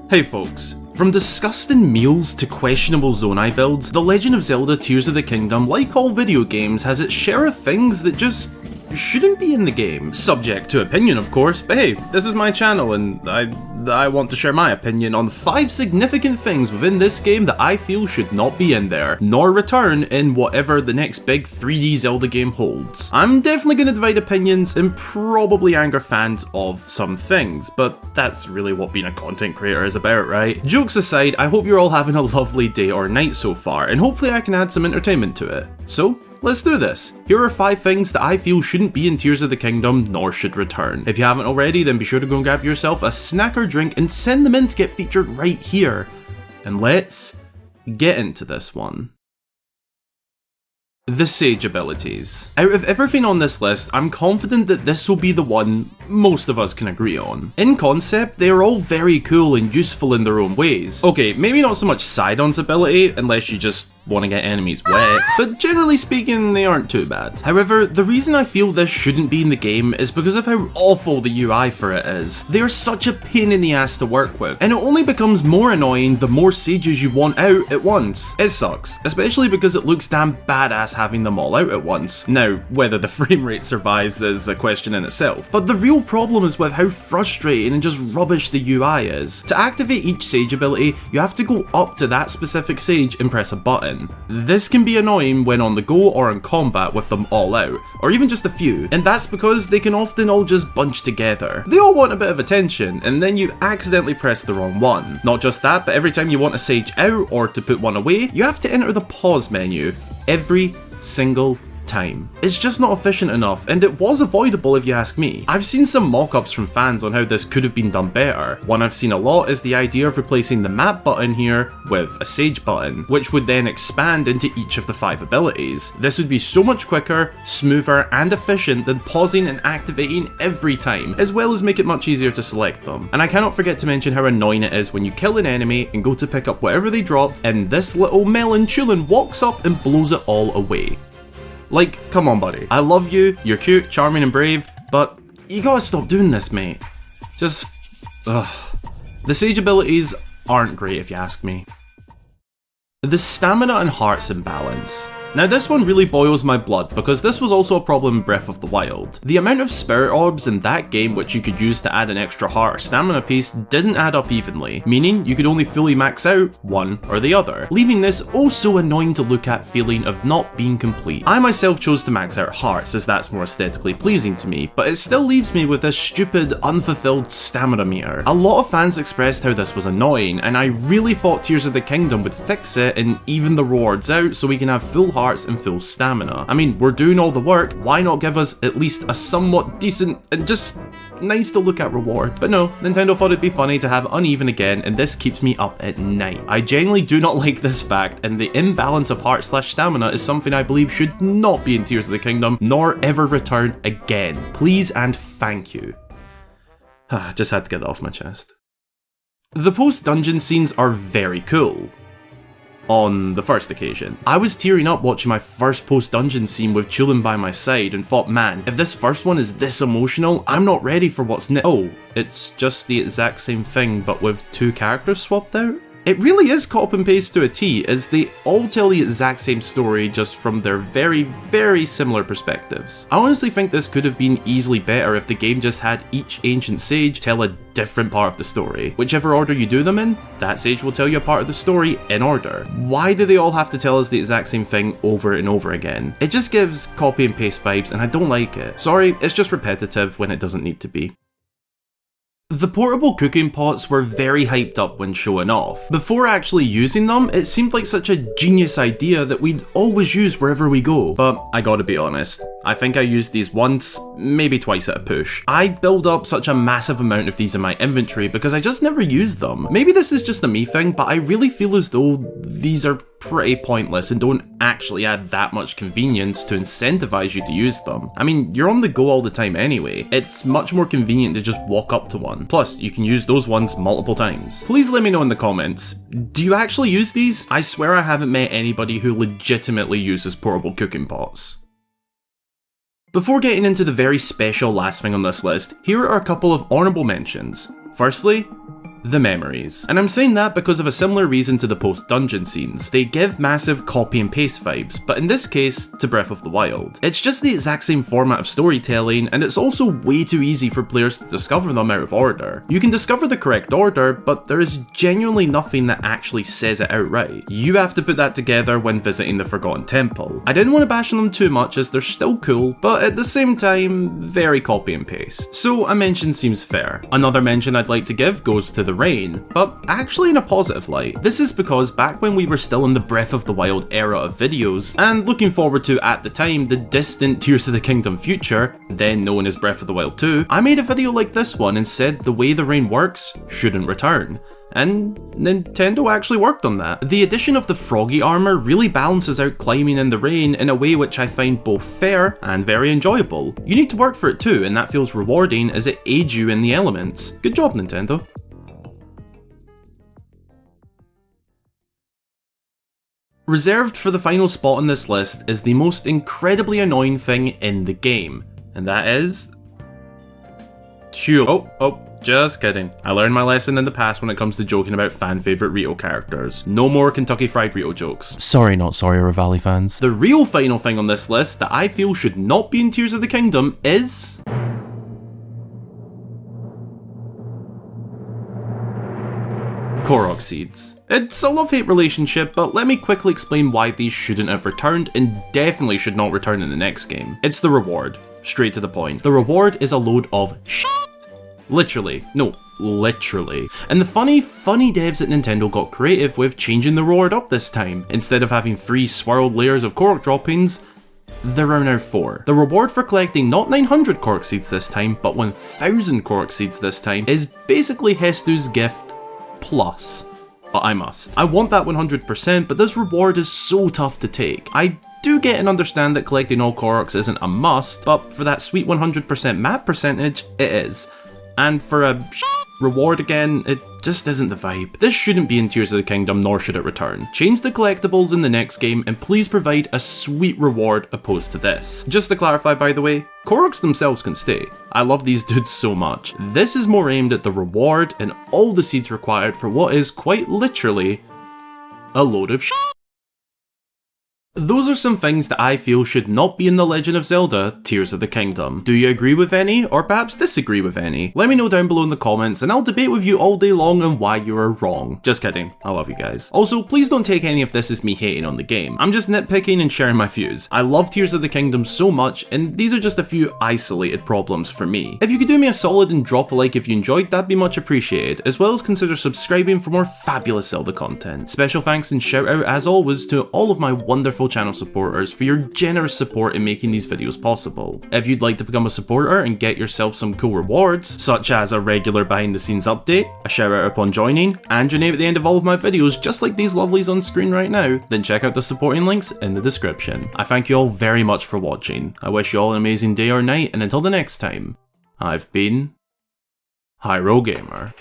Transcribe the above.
Hey folks, from disgusting meals to questionable Zonai builds, The Legend of Zelda Tears of the Kingdom, like all video games, has its share of things that just shouldn't be in the game. Subject to opinion, of course, but hey, this is my channel and I want to share my opinion on 5 significant things within this game that I feel should not be in there, nor return in whatever the next big 3D Zelda game holds. I'm definitely going to divide opinions and probably anger fans of some things, but that's really what being a content creator is about, right? Jokes aside, I hope you're all having a lovely day or night so far, and hopefully I can add some entertainment to it. So, let's do this. Here are 5 things that I feel shouldn't be in Tears of the Kingdom, nor should return. If you haven't already, then be sure to go and grab yourself a snack or drink and send them in to get featured right here. And let's get into this one. The Sage abilities. Out of everything on this list, I'm confident that this will be the one most of us can agree on. In concept, they are all very cool and useful in their own ways. Okay, maybe not so much Sidon's ability, unless you just want to get enemies wet, but generally speaking, they aren't too bad. However, the reason I feel this shouldn't be in the game is because of how awful the UI for it is. They are such a pain in the ass to work with, and it only becomes more annoying the more sages you want out at once. It sucks, especially because it looks damn badass having them all out at once. Now, whether the frame rate survives is a question in itself, but the real problem is with how frustrating and just rubbish the UI is. To activate each sage ability, you have to go up to that specific sage and press a button. This can be annoying when on the go or in combat with them all out, or even just a few, and that's because they can often all just bunch together. They all want a bit of attention, and then you accidentally press the wrong one. Not just that, but every time you want a sage out or to put one away, you have to enter the pause menu every single time. It's just not efficient enough, and it was avoidable if you ask me. I've seen some mock-ups from fans on how this could have been done better. One I've seen a lot is the idea of replacing the map button here with a sage button, which would then expand into each of the 5 abilities. This would be so much quicker, smoother, and efficient than pausing and activating every time, as well as make it much easier to select them. And I cannot forget to mention how annoying it is when you kill an enemy and go to pick up whatever they dropped, and this little melon chulin walks up and blows it all away. Like, come on buddy, I love you, you're cute, charming and brave, but you gotta stop doing this, mate. Just, ugh. The sage abilities aren't great if you ask me. The stamina and hearts imbalance. Now this one really boils my blood because this was also a problem in Breath of the Wild. The amount of spirit orbs in that game which you could use to add an extra heart or stamina piece didn't add up evenly, meaning you could only fully max out one or the other, leaving this oh so annoying to look at feeling of not being complete. I myself chose to max out hearts as that's more aesthetically pleasing to me, but it still leaves me with this stupid unfulfilled stamina meter. A lot of fans expressed how this was annoying, and I really thought Tears of the Kingdom would fix it and even the rewards out so we can have full hearts and full stamina. I mean, we're doing all the work, why not give us at least a somewhat decent and just nice to look at reward? But no, Nintendo thought it'd be funny to have uneven again, and this keeps me up at night. I genuinely do not like this fact, and the imbalance of heart/stamina is something I believe should not be in Tears of the Kingdom, nor ever return again. Please and thank you. Just had to get that off my chest. The post-dungeon scenes are very cool. On the first occasion, I was tearing up watching my first post-dungeon scene with Chulin by my side and thought, man, if this first one is this emotional, I'm not ready for what's next. Oh, it's just the exact same thing but with 2 characters swapped out? It really is copy and paste to a T, as they all tell the exact same story just from their very, very similar perspectives. I honestly think this could have been easily better if the game just had each ancient sage tell a different part of the story. Whichever order you do them in, that sage will tell you a part of the story in order. Why do they all have to tell us the exact same thing over and over again? It just gives copy and paste vibes and I don't like it. Sorry, it's just repetitive when it doesn't need to be. The portable cooking pots were very hyped up when showing off. Before actually using them, it seemed like such a genius idea that we'd always use wherever we go. But I gotta be honest, I think I used these once, maybe twice at a push. I build up such a massive amount of these in my inventory because I just never used them. Maybe this is just a me thing, but I really feel as though these are pretty pointless and don't actually add that much convenience to incentivize you to use them. I mean, you're on the go all the time anyway. It's much more convenient to just walk up to one. Plus, you can use those ones multiple times. Please let me know in the comments, do you actually use these? I swear I haven't met anybody who legitimately uses portable cooking pots. Before getting into the very special last thing on this list, here are a couple of honourable mentions. Firstly, the memories. And I'm saying that because of a similar reason to the post-dungeon scenes. They give massive copy and paste vibes, but in this case, to Breath of the Wild. It's just the exact same format of storytelling, and it's also way too easy for players to discover them out of order. You can discover the correct order, but there is genuinely nothing that actually says it outright. You have to put that together when visiting the Forgotten Temple. I didn't want to bash on them too much as they're still cool, but at the same time, very copy and paste. So a mention seems fair. Another mention I'd like to give goes to the rain, but actually in a positive light. This is because back when we were still in the Breath of the Wild era of videos, and looking forward to, at the time, the distant Tears of the Kingdom future, then known as Breath of the Wild 2, I made a video like this one and said the way the rain works shouldn't return. And Nintendo actually worked on that. The addition of the froggy armor really balances out climbing in the rain in a way which I find both fair and very enjoyable. You need to work for it too, and that feels rewarding as it aids you in the elements. Good job, Nintendo. Reserved for the final spot on this list is the most incredibly annoying thing in the game, and that is... just kidding. I learned my lesson in the past when it comes to joking about fan favourite Rito characters. No more Kentucky Fried Rito jokes. Sorry, not sorry, Revali fans. The real final thing on this list that I feel should not be in Tears of the Kingdom is... Korok Seeds. It's a love-hate relationship, but let me quickly explain why these shouldn't have returned and definitely should not return in the next game. It's the reward. Straight to the point. The reward is a load of literally. No, literally. And the funny devs at Nintendo got creative with changing the reward up this time. Instead of having 3 swirled layers of Korok droppings, there are now 4. The reward for collecting not 900 Korok Seeds this time, but 1000 Korok Seeds this time, is basically Hestu's gift plus. But I must. I want that 100%, but this reward is so tough to take. I do get and understand that collecting all Koroks isn't a must, but for that sweet 100% map percentage, it is. And for a reward again, it just isn't the vibe. This shouldn't be in Tears of the Kingdom, nor should it return. Change the collectibles in the next game, and please provide a sweet reward opposed to this. Just to clarify, by the way, Koroks themselves can stay. I love these dudes so much. This is more aimed at the reward and all the seeds required for what is quite literally a load of shit. Those are some things that I feel should not be in The Legend of Zelda Tears of the Kingdom. Do you agree with any, or perhaps disagree with any? Let me know down below in the comments and I'll debate with you all day long on why you are wrong. Just kidding, I love you guys. Also, please don't take any of this as me hating on the game. I'm just nitpicking and sharing my views. I love Tears of the Kingdom so much, and these are just a few isolated problems for me. If you could do me a solid and drop a like if you enjoyed, that'd be much appreciated, as well as consider subscribing for more fabulous Zelda content. Special thanks and shout out as always to all of my wonderful channel supporters for your generous support in making these videos possible. If you'd like to become a supporter and get yourself some cool rewards, such as a regular behind the scenes update, a shout out upon joining, and your name at the end of all of my videos just like these lovelies on screen right now, then check out the supporting links in the description. I thank you all very much for watching. I wish you all an amazing day or night, and until the next time, I've been Hyrule Gamer.